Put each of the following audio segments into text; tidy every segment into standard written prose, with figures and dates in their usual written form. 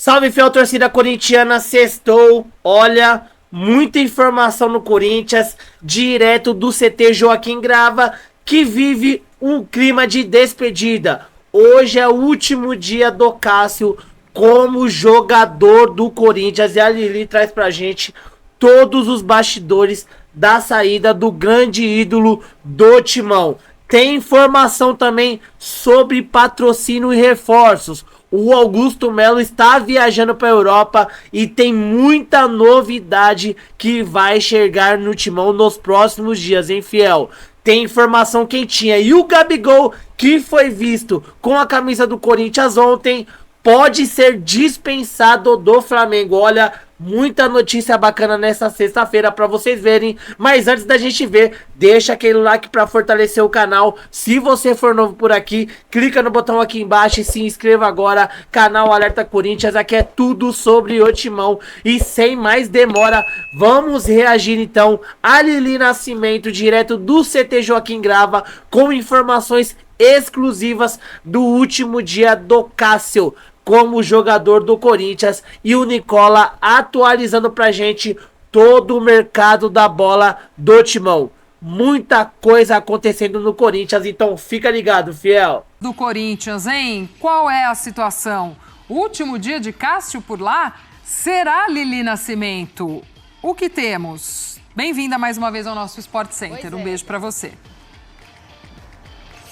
Salve, fiel torcida corintiana, sextou. Olha, muita informação no Corinthians, direto do CT Joaquim Grava, que vive um clima de despedida. Hoje é o último dia do Cássio como jogador do Corinthians e a Lili traz pra gente todos os bastidores da saída do grande ídolo do Timão. Tem informação também sobre patrocínio e reforços. O Augusto Melo está viajando para a Europa e tem muita novidade que vai chegar no Timão nos próximos dias, hein, fiel? Tem informação quentinha. E o Gabigol, que foi visto com a camisa do Corinthians ontem, pode ser dispensado do Flamengo. Olha, muita notícia bacana nessa sexta-feira para vocês verem. Mas antes da gente ver, deixa aquele like para fortalecer o canal. Se você for novo por aqui, clica no botão aqui embaixo e se inscreva agora. Canal Alerta Corinthians, aqui é tudo sobre o Timão. E sem mais demora, vamos reagir então a Lili Nascimento, direto do CT Joaquim Grava, com informações exclusivas do último dia do Cássio como jogador do Corinthians, e o Nicola atualizando pra gente todo o mercado da bola do Timão. Muita coisa acontecendo no Corinthians, então fica ligado, fiel. Do Corinthians, hein? Qual é a situação? Último dia de Cássio por lá? Será Lili Nascimento? O que temos? Bem-vinda mais uma vez ao nosso Sport Center. Um beijo pra você.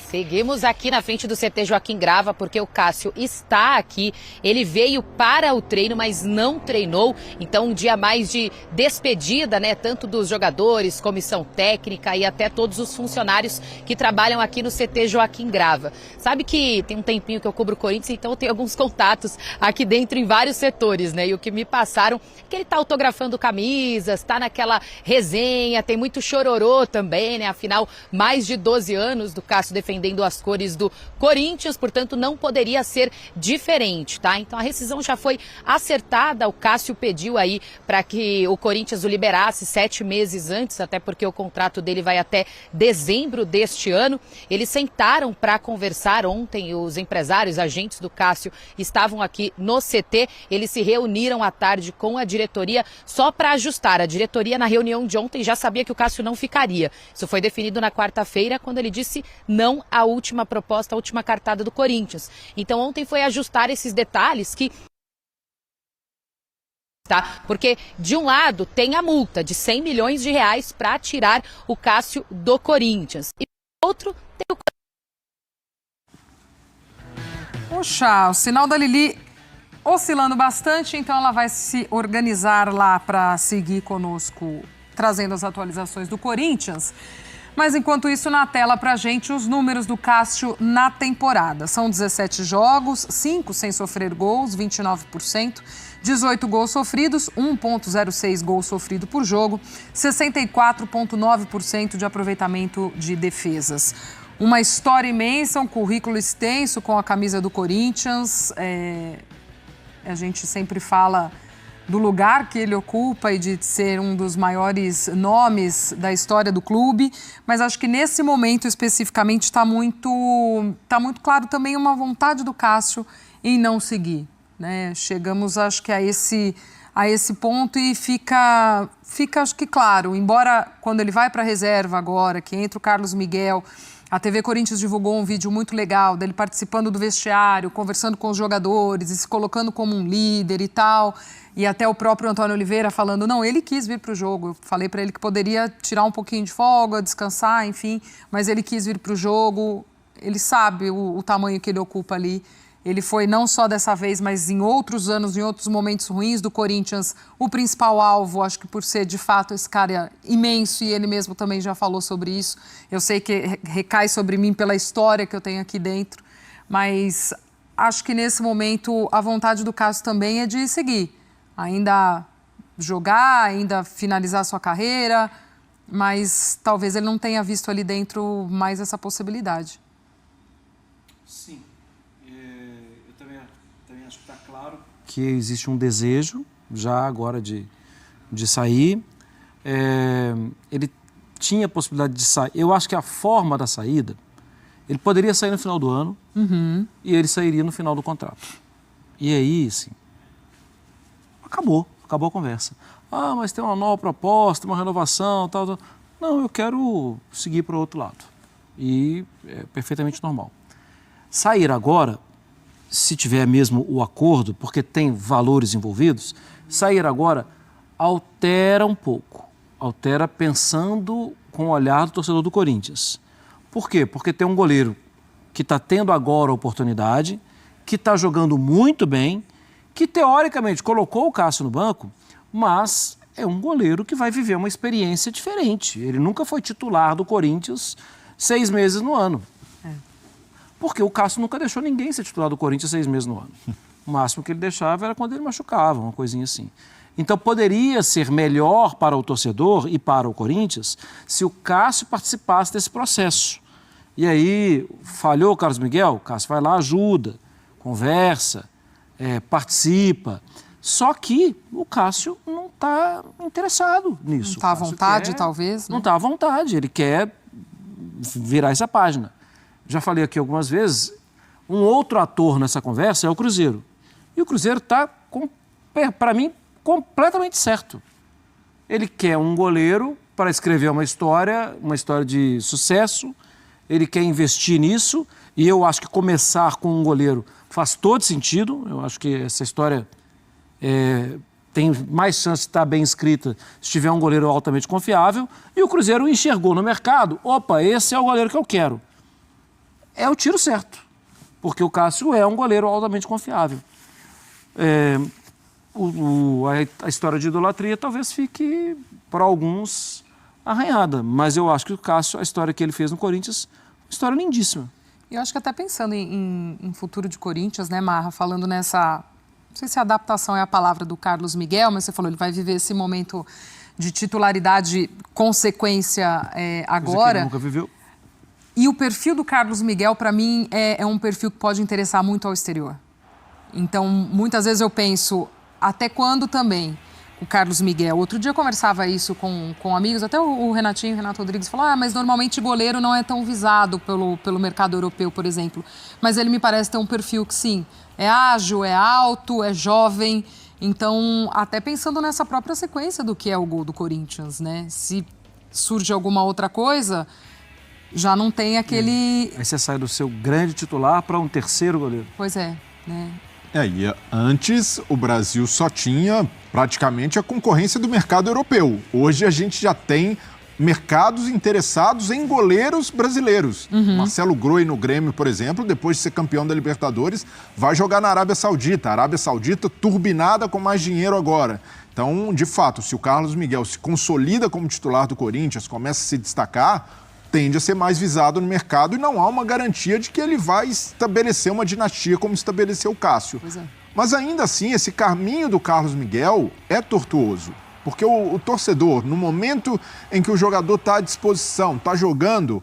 Seguimos aqui na frente do CT Joaquim Grava, porque o Cássio está aqui. Ele veio para o treino, mas não treinou. Então, um dia mais de despedida, né? Tanto dos jogadores, comissão técnica e até todos os funcionários que trabalham aqui no CT Joaquim Grava. Sabe que tem um tempinho que eu cubro o Corinthians, então eu tenho alguns contatos aqui dentro em vários setores, né? E o que me passaram é que ele tá autografando camisas, tá naquela resenha, tem muito chororô também, né? Afinal, mais de 12 anos do Cássio defendendo as cores do Corinthians, portanto não poderia ser diferente, tá? Então a rescisão já foi acertada, o Cássio pediu aí para que o Corinthians o liberasse 7 meses antes, até porque o contrato dele vai até dezembro deste ano. Eles sentaram para conversar ontem, os empresários, agentes do Cássio estavam aqui no CT, eles se reuniram à tarde com a diretoria só para ajustar. A diretoria na reunião de ontem já sabia que o Cássio não ficaria. Isso foi definido na quarta-feira, quando ele disse não a última proposta, a última cartada do Corinthians. Então ontem foi ajustar esses detalhes que... Tá? Porque de um lado tem a multa de 100 milhões de reais para tirar o Cássio do Corinthians. E do outro tem o... Poxa, o sinal da Lili oscilando bastante, então ela vai se organizar lá para seguir conosco, trazendo as atualizações do Corinthians. Mas enquanto isso, na tela pra gente, os números do Cássio na temporada. São 17 jogos, 5 sem sofrer gols, 29%, 18 gols sofridos, 1,06 gols sofrido por jogo, 64,9% de aproveitamento de defesas. Uma história imensa, um currículo extenso com a camisa do Corinthians. A gente sempre fala do lugar que ele ocupa e de ser um dos maiores nomes da história do clube, mas acho que nesse momento especificamente está muito claro também uma vontade do Cássio em não seguir, né? Chegamos, acho que a esse ponto e fica acho que claro, embora quando ele vai para a reserva agora, que entra o Carlos Miguel, a TV Corinthians divulgou um vídeo muito legal dele participando do vestiário, conversando com os jogadores e se colocando como um líder e tal. E até o próprio Antônio Oliveira falando, não, ele quis vir para o jogo. Eu falei para ele que poderia tirar um pouquinho de folga, descansar, enfim, mas ele quis vir para o jogo. Ele sabe o tamanho que ele ocupa ali. Ele foi não só dessa vez, mas em outros anos, em outros momentos ruins do Corinthians, o principal alvo, acho que por ser de fato esse cara imenso, e ele mesmo também já falou sobre isso. Eu sei que recai sobre mim pela história que eu tenho aqui dentro, mas acho que nesse momento a vontade do Cássio também é de seguir. Ainda jogar, ainda finalizar sua carreira, mas talvez ele não tenha visto ali dentro mais essa possibilidade. Sim. Eu também acho que está claro que existe um desejo já agora de sair. Ele tinha a possibilidade de sair. Eu acho que a forma da saída, ele poderia sair no final do ano e ele sairia no final do contrato. E aí, sim, Acabou a conversa. Ah, mas tem uma nova proposta, uma renovação, tal. Não, eu quero seguir para o outro lado. E é perfeitamente normal. Sair agora, se tiver mesmo o acordo, porque tem valores envolvidos, sair agora altera um pouco. Altera pensando com o olhar do torcedor do Corinthians. Por quê? Porque tem um goleiro que está tendo agora a oportunidade, que está jogando muito bem, que teoricamente colocou o Cássio no banco, mas é um goleiro que vai viver uma experiência diferente. Ele nunca foi titular do Corinthians 6 meses no ano. Porque o Cássio nunca deixou ninguém ser titular do Corinthians 6 meses no ano. O máximo que ele deixava era quando ele machucava, uma coisinha assim. Então poderia ser melhor para o torcedor e para o Corinthians se o Cássio participasse desse processo. E aí, falhou o Carlos Miguel? O Cássio vai lá, ajuda, conversa, participa. Só que o Cássio não está interessado nisso. Não está à vontade, talvez? Né? Não está à vontade, ele quer virar essa página. Já falei aqui algumas vezes, um outro ator nessa conversa é o Cruzeiro. E o Cruzeiro está, para mim, completamente certo. Ele quer um goleiro para escrever uma história de sucesso, ele quer investir nisso, e eu acho que começar com um goleiro faz todo sentido. Eu acho que essa história tem mais chance de estar bem escrita se tiver um goleiro altamente confiável, e o Cruzeiro enxergou no mercado, opa, esse é o goleiro que eu quero. É o tiro certo, porque o Cássio é um goleiro altamente confiável. A história de idolatria talvez fique, para alguns, arranhada, mas eu acho que o Cássio, a história que ele fez no Corinthians, uma história lindíssima. Eu acho que até pensando em futuro de Corinthians, né, Marra, falando nessa, não sei se adaptação é a palavra do Carlos Miguel, mas você falou, ele vai viver esse momento de titularidade, consequência agora. Ele nunca viveu. E o perfil do Carlos Miguel, para mim, é um perfil que pode interessar muito ao exterior. Então, muitas vezes eu penso, até quando também o Carlos Miguel? Outro dia eu conversava isso com amigos, até o Renato Rodrigues falou, mas normalmente goleiro não é tão visado pelo mercado europeu, por exemplo. Mas ele me parece ter um perfil que, sim, é ágil, é alto, é jovem. Então, até pensando nessa própria sequência do que é o gol do Corinthians, né? Se surge alguma outra coisa, já não tem aquele... Aí você sai do seu grande titular para um terceiro goleiro. Pois é, né? E antes o Brasil só tinha praticamente a concorrência do mercado europeu. Hoje a gente já tem mercados interessados em goleiros brasileiros. Marcelo Groi no Grêmio, por exemplo, depois de ser campeão da Libertadores, vai jogar na Arábia Saudita. A Arábia Saudita turbinada com mais dinheiro agora. Então, de fato, se o Carlos Miguel se consolida como titular do Corinthians, começa a se destacar, tende a ser mais visado no mercado e não há uma garantia de que ele vai estabelecer uma dinastia como estabeleceu o Cássio. Pois é. Mas ainda assim, esse caminho do Carlos Miguel é tortuoso, porque o torcedor, no momento em que o jogador está à disposição, está jogando,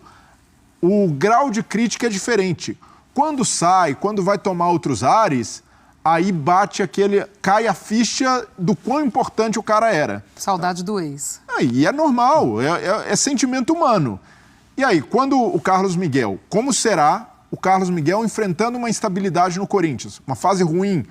o grau de crítica é diferente. Quando sai, quando vai tomar outros ares, aí cai a ficha do quão importante o cara era. Saudade do ex. Aí é normal, é sentimento humano. E aí, quando o Carlos Miguel, como será o Carlos Miguel enfrentando uma instabilidade no Corinthians? Uma fase ruim,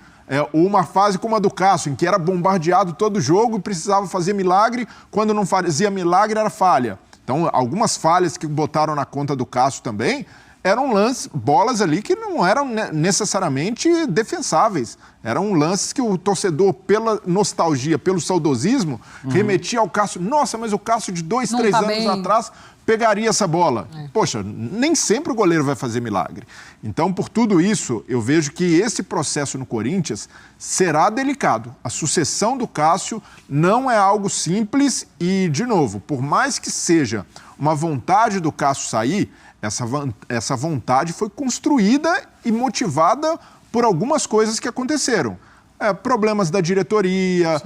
ou uma fase como a do Cássio, em que era bombardeado todo jogo e precisava fazer milagre, quando não fazia milagre era falha. Então, algumas falhas que botaram na conta do Cássio também eram bolas ali que não eram necessariamente defensáveis. Eram lances que o torcedor, pela nostalgia, pelo saudosismo, remetia ao Cássio. Nossa, mas o Cássio de 2, 3 anos atrás pegaria essa bola. Poxa, nem sempre o goleiro vai fazer milagre. Então, por tudo isso, eu vejo que esse processo no Corinthians será delicado. A sucessão do Cássio não é algo simples e, de novo, por mais que seja uma vontade do Cássio sair, essa vontade foi construída e motivada por algumas coisas que aconteceram. Problemas da diretoria,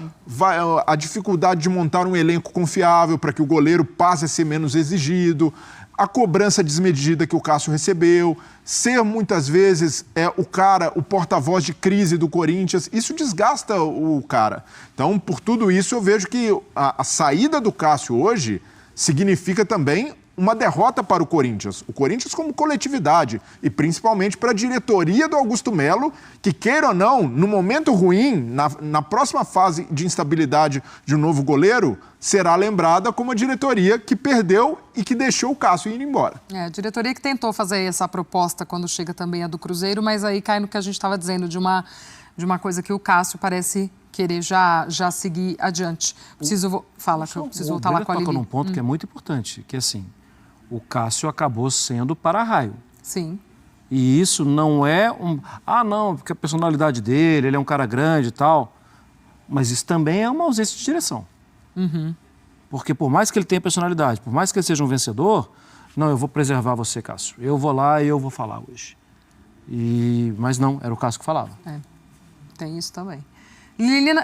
a dificuldade de montar um elenco confiável para que o goleiro passe a ser menos exigido, a cobrança desmedida que o Cássio recebeu, ser muitas vezes o porta-voz de crise do Corinthians, isso desgasta o cara. Então, por tudo isso, eu vejo que a saída do Cássio hoje significa também uma derrota para o Corinthians como coletividade e principalmente para a diretoria do Augusto Melo, que queira ou não, no momento ruim, na próxima fase de instabilidade de um novo goleiro, será lembrada como a diretoria que perdeu e que deixou o Cássio ir embora. A diretoria que tentou fazer essa proposta quando chega também a do Cruzeiro, mas aí cai no que a gente estava dizendo de uma coisa que o Cássio parece querer já seguir adiante. Preciso voltar lá com a Lili. Num ponto que é muito importante, que assim, o Cássio acabou sendo para-raio. Sim. E isso não é não, porque a personalidade dele, ele é um cara grande e tal, mas isso também é uma ausência de direção. Porque por mais que ele tenha personalidade, por mais que ele seja um vencedor, não, eu vou preservar você, Cássio. Eu vou lá e eu vou falar hoje. Mas não, era o Cássio que falava. Tem isso também.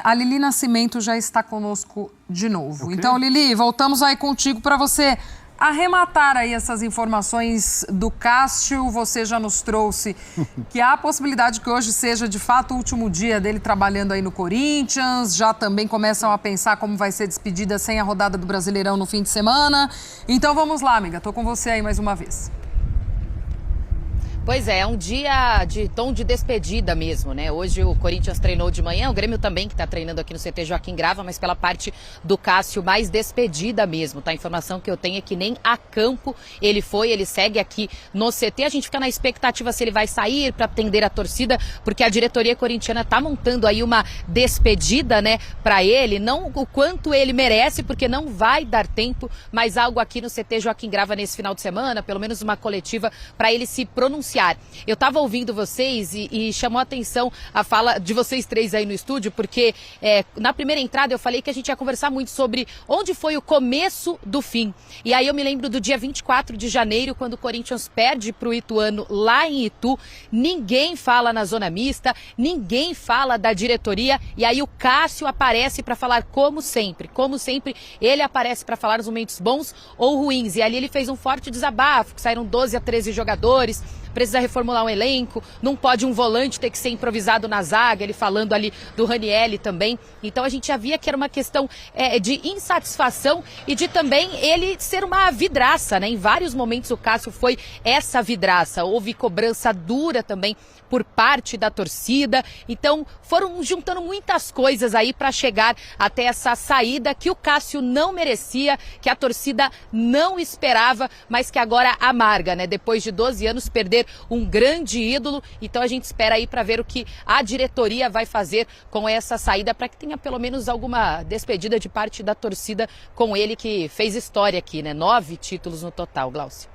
A Lili Nascimento já está conosco de novo. Okay. Então, Lili, voltamos aí contigo para você arrematar aí essas informações do Cássio. Você já nos trouxe que há a possibilidade que hoje seja, de fato, o último dia dele trabalhando aí no Corinthians. Já também começam a pensar como vai ser despedida sem a rodada do Brasileirão no fim de semana. Então, vamos lá, amiga. Tô com você aí mais uma vez. Pois é um dia de tom de despedida mesmo, né? Hoje o Corinthians treinou de manhã, o Grêmio também que tá treinando aqui no CT Joaquim Grava, mas pela parte do Cássio mais despedida mesmo, tá? A informação que eu tenho é que nem a campo ele segue aqui no CT. A gente fica na expectativa se ele vai sair para atender a torcida, porque a diretoria corintiana tá montando aí uma despedida, né, para ele, não o quanto ele merece, porque não vai dar tempo, mas algo aqui no CT Joaquim Grava nesse final de semana, pelo menos uma coletiva para ele se pronunciar. Eu estava ouvindo vocês e chamou a atenção a fala de vocês três aí no estúdio, porque na primeira entrada eu falei que a gente ia conversar muito sobre onde foi o começo do fim. E aí eu me lembro do dia 24 de janeiro, quando o Corinthians perde para o Ituano lá em Itu. Ninguém fala na zona mista, ninguém fala da diretoria, e aí o Cássio aparece para falar como sempre, ele aparece para falar nos momentos bons ou ruins. E ali ele fez um forte desabafo, que saíram 12 a 13 jogadores, precisa reformular um elenco, não pode um volante ter que ser improvisado na zaga, ele falando ali do Ranieri também. Então a gente já via que era uma questão de insatisfação e de também ele ser uma vidraça, né? Em vários momentos o Cássio foi essa vidraça, houve cobrança dura também por parte da torcida, então foram juntando muitas coisas aí para chegar até essa saída que o Cássio não merecia, que a torcida não esperava, mas que agora amarga, né? Depois de 12 anos perder um grande ídolo, então a gente espera aí para ver o que a diretoria vai fazer com essa saída, para que tenha pelo menos alguma despedida de parte da torcida com ele, que fez história aqui, né? 9 títulos no total, Glaucio.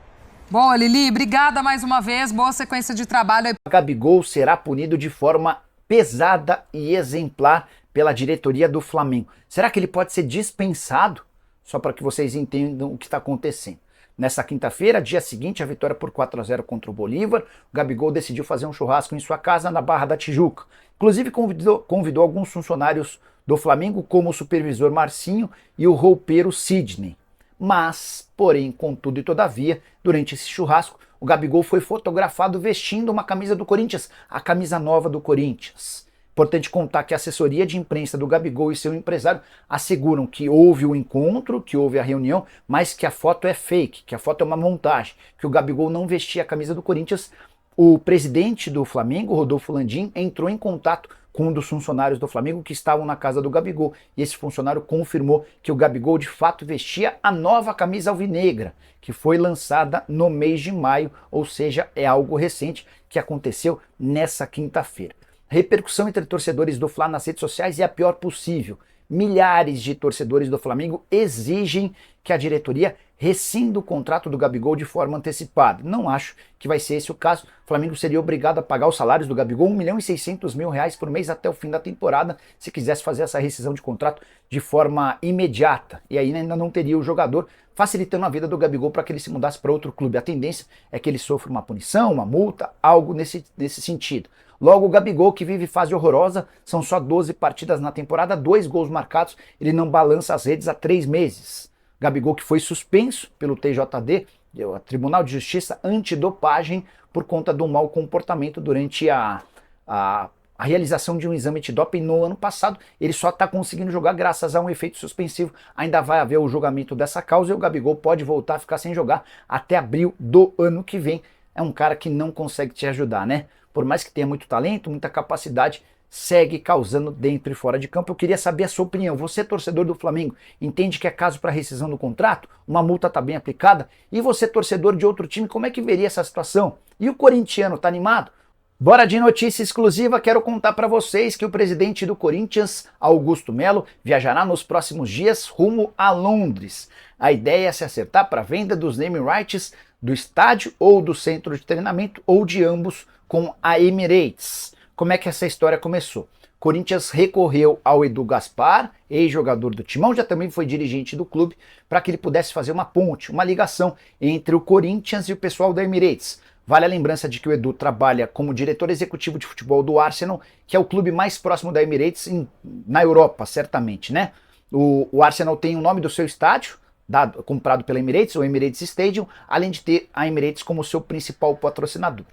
Boa, Lili, obrigada mais uma vez, boa sequência de trabalho. Gabigol será punido de forma pesada e exemplar pela diretoria do Flamengo. Será que ele pode ser dispensado? Só para que vocês entendam o que está acontecendo. Nessa quinta-feira, dia seguinte à vitória por 4-0 contra o Bolívar, o Gabigol decidiu fazer um churrasco em sua casa na Barra da Tijuca. Inclusive convidou alguns funcionários do Flamengo, como o supervisor Marcinho e o roupeiro Sidney. Mas, porém, contudo e todavia, durante esse churrasco, o Gabigol foi fotografado vestindo uma camisa do Corinthians, a camisa nova do Corinthians. Importante contar que a assessoria de imprensa do Gabigol e seu empresário asseguram que houve o encontro, que houve a reunião, mas que a foto é fake, que a foto é uma montagem, que o Gabigol não vestia a camisa do Corinthians. O presidente do Flamengo, Rodolfo Landim, entrou em contato com um dos funcionários do Flamengo que estavam na casa do Gabigol, e esse funcionário confirmou que o Gabigol de fato vestia a nova camisa alvinegra, que foi lançada no mês de maio, ou seja, é algo recente que aconteceu nessa quinta-feira. A repercussão entre torcedores do Fla nas redes sociais é a pior possível. Milhares de torcedores do Flamengo exigem que a diretoria rescinda o contrato do Gabigol de forma antecipada. Não acho que vai ser esse o caso. O Flamengo seria obrigado a pagar os salários do Gabigol, R$1.600.000 por mês até o fim da temporada, se quisesse fazer essa rescisão de contrato de forma imediata. E aí ainda não teria o jogador, facilitando a vida do Gabigol para que ele se mudasse para outro clube. A tendência é que ele sofra uma punição, uma multa, algo nesse sentido. Logo, o Gabigol, que vive fase horrorosa, são só 12 partidas na temporada, 2 gols marcados, ele não balança as redes há 3 meses. Gabigol, que foi suspenso pelo TJD, o Tribunal de Justiça Antidopagem, por conta do mau comportamento durante a a realização de um exame antidoping no ano passado. Ele só está conseguindo jogar graças a um efeito suspensivo. Ainda vai haver o julgamento dessa causa e o Gabigol pode voltar a ficar sem jogar até abril do ano que vem. É um cara que não consegue te ajudar, né? Por mais que tenha muito talento, muita capacidade, segue causando dentro e fora de campo. Eu queria saber a sua opinião. Você, torcedor do Flamengo, entende que é caso para rescisão do contrato? Uma multa está bem aplicada? E você, torcedor de outro time, como é que veria essa situação? E o corintiano, está animado? Bora de notícia exclusiva, quero contar para vocês que o presidente do Corinthians, Augusto Melo, viajará nos próximos dias rumo a Londres. A ideia é se acertar para a venda dos naming rights do estádio ou do centro de treinamento ou de ambos com a Emirates. Como é que essa história começou? Corinthians recorreu ao Edu Gaspar, ex-jogador do Timão, já também foi dirigente do clube, para que ele pudesse fazer uma ponte, uma ligação entre o Corinthians e o pessoal da Emirates. Vale a lembrança de que o Edu trabalha como diretor executivo de futebol do Arsenal, que é o clube mais próximo da Emirates na Europa, certamente, né? O Arsenal tem o nome do seu estádio, comprado pela Emirates, o Emirates Stadium, além de ter a Emirates como seu principal patrocinador.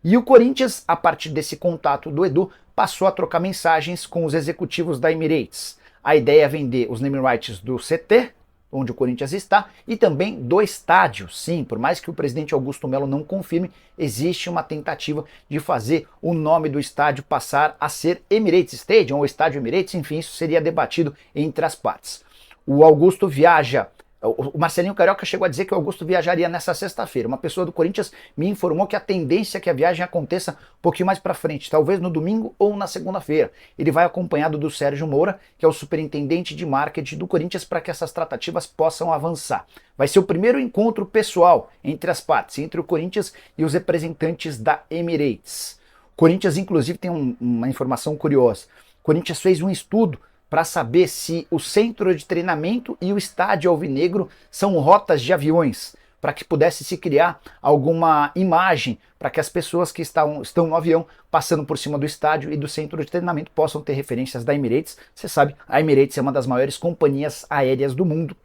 E o Corinthians, a partir desse contato do Edu, passou a trocar mensagens com os executivos da Emirates. A ideia é vender os naming rights do CT, onde o Corinthians está, e também do estádio. Sim, por mais que o presidente Augusto Melo não confirme, existe uma tentativa de fazer o nome do estádio passar a ser Emirates Stadium, ou Estádio Emirates, enfim, isso seria debatido entre as partes. O Augusto viaja. O Marcelinho Carioca chegou a dizer que o Augusto viajaria nessa sexta-feira. Uma pessoa do Corinthians me informou que a tendência é que a viagem aconteça um pouquinho mais para frente, talvez no domingo ou na segunda-feira. Ele vai acompanhado do Sérgio Moura, que é o superintendente de marketing do Corinthians, para que essas tratativas possam avançar. Vai ser o primeiro encontro pessoal entre as partes, entre o Corinthians e os representantes da Emirates. O Corinthians, inclusive, tem uma informação curiosa. O Corinthians fez um estudo para saber se o centro de treinamento e o estádio alvinegro são rotas de aviões, para que pudesse se criar alguma imagem, para que as pessoas que estão no avião passando por cima do estádio e do centro de treinamento possam ter referências da Emirates. Você sabe, a Emirates é uma das maiores companhias aéreas do mundo.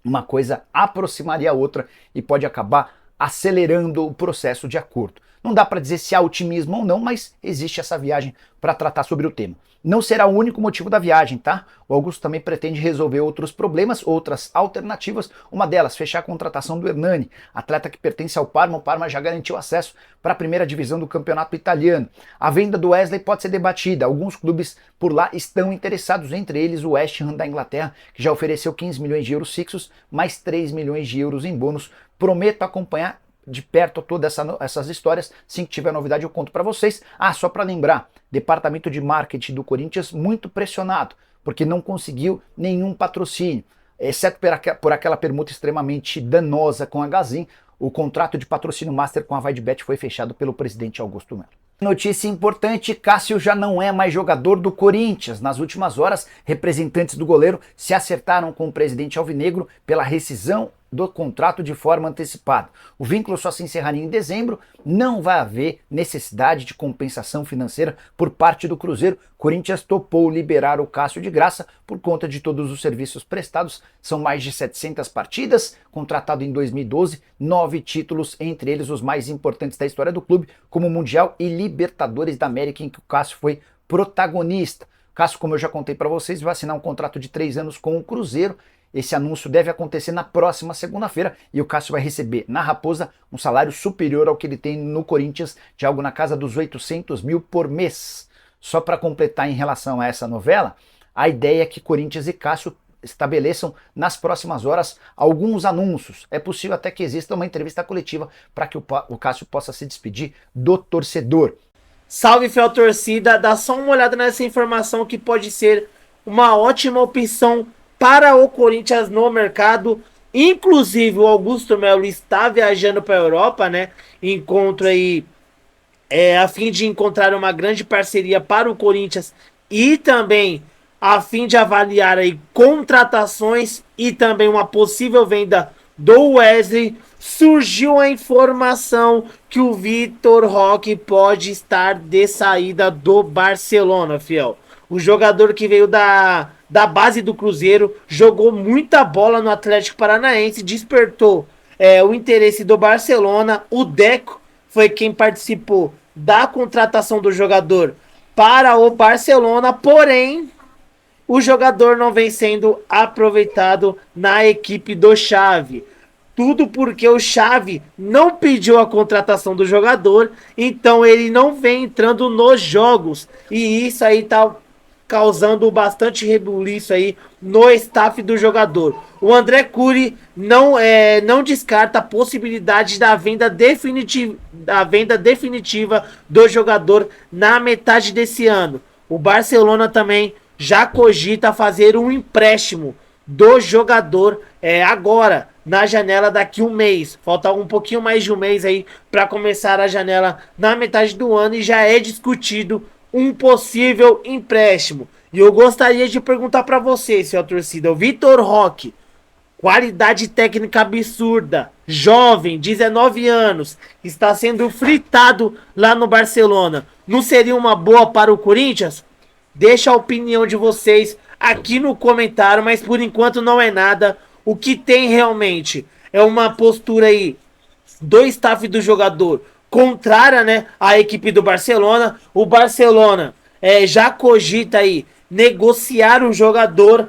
Uma coisa aproximaria a outra e pode acabar acelerando o processo de acordo. Não dá para dizer se há otimismo ou não, mas existe essa viagem para tratar sobre o tema. Não será o único motivo da viagem, tá? O Augusto também pretende resolver outros problemas, outras alternativas. Uma delas, fechar a contratação do Hernani, atleta que pertence ao Parma. O Parma já garantiu acesso para a primeira divisão do campeonato italiano. A venda do Wesley pode ser debatida. Alguns clubes por lá estão interessados, entre eles o West Ham da Inglaterra, que já ofereceu 15 milhões de euros fixos, mais 3 milhões de euros em bônus. Prometo acompanhar de perto todas essas histórias. Assim que tiver novidade eu conto para vocês. Só para lembrar, departamento de marketing do Corinthians muito pressionado, porque não conseguiu nenhum patrocínio, exceto por aquela permuta extremamente danosa com a Gazin. O contrato de patrocínio master com a VideBet foi fechado pelo presidente Augusto Melo. Notícia importante, Cássio já não é mais jogador do Corinthians. Nas últimas horas, representantes do goleiro se acertaram com o presidente alvinegro pela rescisão do contrato de forma antecipada. O vínculo só se encerraria em dezembro, não vai haver necessidade de compensação financeira por parte do Cruzeiro. Corinthians topou liberar o Cássio de graça por conta de todos os serviços prestados. São mais de 700 partidas, contratado em 2012, 9 títulos, entre eles os mais importantes da história do clube, como Mundial e Libertadores da América, em que o Cássio foi protagonista. O Cássio, como eu já contei para vocês, vai assinar um contrato de 3 anos com o Cruzeiro. Esse anúncio deve acontecer na próxima segunda-feira e o Cássio vai receber na Raposa um salário superior ao que ele tem no Corinthians, de algo na casa dos 800 mil por mês. Só para completar em relação a essa novela, a ideia é que Corinthians e Cássio estabeleçam nas próximas horas alguns anúncios. É possível até que exista uma entrevista coletiva para que o Cássio possa se despedir do torcedor. Salve, fiel torcida, dá só uma olhada nessa informação que pode ser uma ótima opção para o Corinthians no mercado. Inclusive o Augusto Melo está viajando para a Europa, né? Encontro aí a fim de encontrar uma grande parceria para o Corinthians e também a fim de avaliar aí contratações e também uma possível venda do Wesley. Surgiu a informação que o Vitor Roque pode estar de saída do Barcelona, fiel. O jogador que veio da base do Cruzeiro, jogou muita bola no Atlético Paranaense, despertou o interesse do Barcelona. O Deco foi quem participou da contratação do jogador para o Barcelona, porém o jogador não vem sendo aproveitado na equipe do Xavi. Tudo porque o Xavi não pediu a contratação do jogador, então ele não vem entrando nos jogos. E isso aí tá causando bastante rebuliço aí no staff do jogador. O André Curi não descarta a possibilidade da venda definitiva do jogador na metade desse ano. O Barcelona também já cogita fazer um empréstimo do jogador agora, na janela daqui um mês. Falta um pouquinho mais de um mês aí para começar a janela na metade do ano e já é discutido um possível empréstimo. E eu gostaria de perguntar para vocês, senhor torcida, o Vitor Roque, qualidade técnica absurda, jovem, 19 anos, está sendo fritado lá no Barcelona. Não seria uma boa para o Corinthians? Deixa a opinião de vocês aqui no comentário, mas por enquanto não é nada. O que tem realmente é uma postura aí do staff do jogador contrária, né, à equipe do Barcelona. O Barcelona já cogita aí negociar o jogador.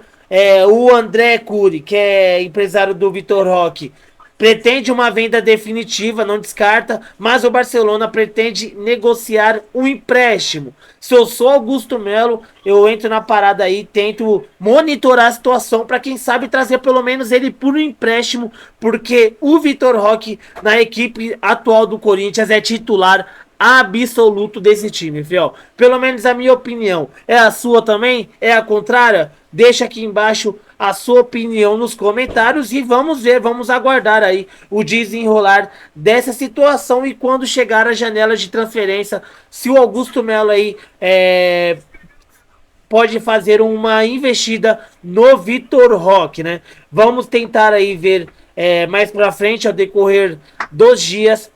O André Curi, que é empresário do Vitor Roque, pretende uma venda definitiva, não descarta, mas o Barcelona pretende negociar um empréstimo. Se eu sou Augusto Melo, eu entro na parada aí, tento monitorar a situação para quem sabe trazer pelo menos ele por um empréstimo, porque o Vitor Roque na equipe atual do Corinthians é titular absoluto desse time, fiel. Pelo menos a minha opinião. É a sua também? É a contrária? Deixa aqui embaixo a sua opinião nos comentários e vamos ver, vamos aguardar aí o desenrolar dessa situação e quando chegar a janela de transferência, se o Augusto Melo aí pode fazer uma investida no Vitor Roque, né? Vamos tentar aí ver mais pra frente, ao decorrer dos dias,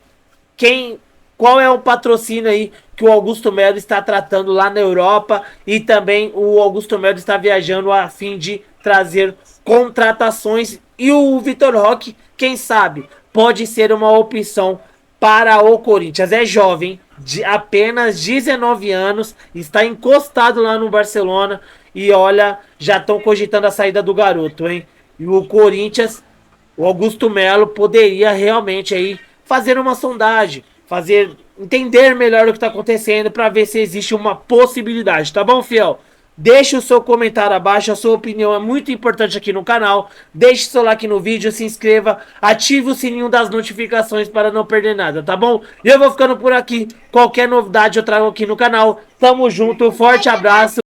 qual é o patrocínio aí que o Augusto Melo está tratando lá na Europa e também o Augusto Melo está viajando a fim de trazer contratações e o Vitor Roque, quem sabe, pode ser uma opção para o Corinthians. É jovem, de apenas 19 anos, está encostado lá no Barcelona e olha, já estão cogitando a saída do garoto, hein? E o Corinthians, o Augusto Melo poderia realmente aí fazer uma sondagem, entender melhor o que está acontecendo para ver se existe uma possibilidade, tá bom, fiel? Deixe o seu comentário abaixo, a sua opinião é muito importante aqui no canal. Deixe seu like no vídeo, se inscreva, ative o sininho das notificações para não perder nada, tá bom? E eu vou ficando por aqui, qualquer novidade eu trago aqui no canal. Tamo junto, forte abraço